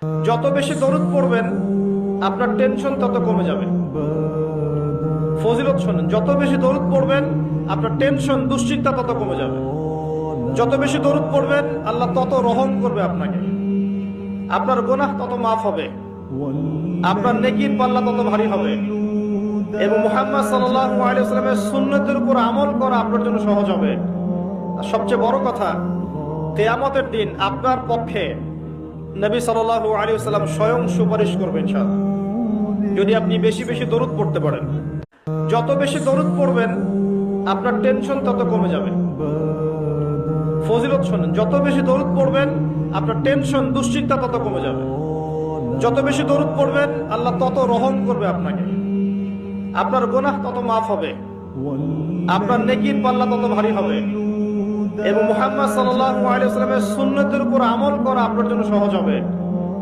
যত বেশি দরুদ পড়বেন আপনার টেনশন তত কমে যাবে। ফজিলত শোনেন, যত বেশি দরুদ পড়বেন আপনার টেনশন দুশ্চিন্তা তত কমে যাবে। যত বেশি দরুদ পড়বেন আল্লাহ তত রহম করবে আপনাকে, আপনার গুনাহ তত মাফ হবে, আপনার নেকির পাল্লা তত ভারী হবে এবং মুহাম্মদ সাল্লাল্লাহু আলাইহি ওয়াসাল্লামের সুন্নতের উপর আমল করা আপনার জন্য সহজ হবে। আর সবচেয়ে বড় কথা, কিয়ামতের দিন আপনার পক্ষে নবী সাল্লাল্লাহু আলাইহি ওয়াসাল্লাম স্বয়ং সুপারিশ করবেন ইনশাআল্লাহ, যদি আপনি বেশি বেশি দরুদ পড়তে পারেন। যত বেশি দরুদ পড়বেন আপনার টেনশন তত কমে যাবে। ফজিলত শোনেন, যত বেশি দরুদ পড়বেন আপনার টেনশন দুশ্চিন্তা তত কমে যাবে। যত বেশি দরুদ পড়বেন আল্লাহ তত রহম করবে আপনাকে, আপনার গুনাহ তত মাফ হবে, আপনার নেকির পাল্লা তত ভারী হবে এবং মুহাম্মদ সাল্লাল্লাহু আলাইহি ওয়াসাল্লামের সুন্নতের উপর আমল করা আপনার জন্য সহজ হবে।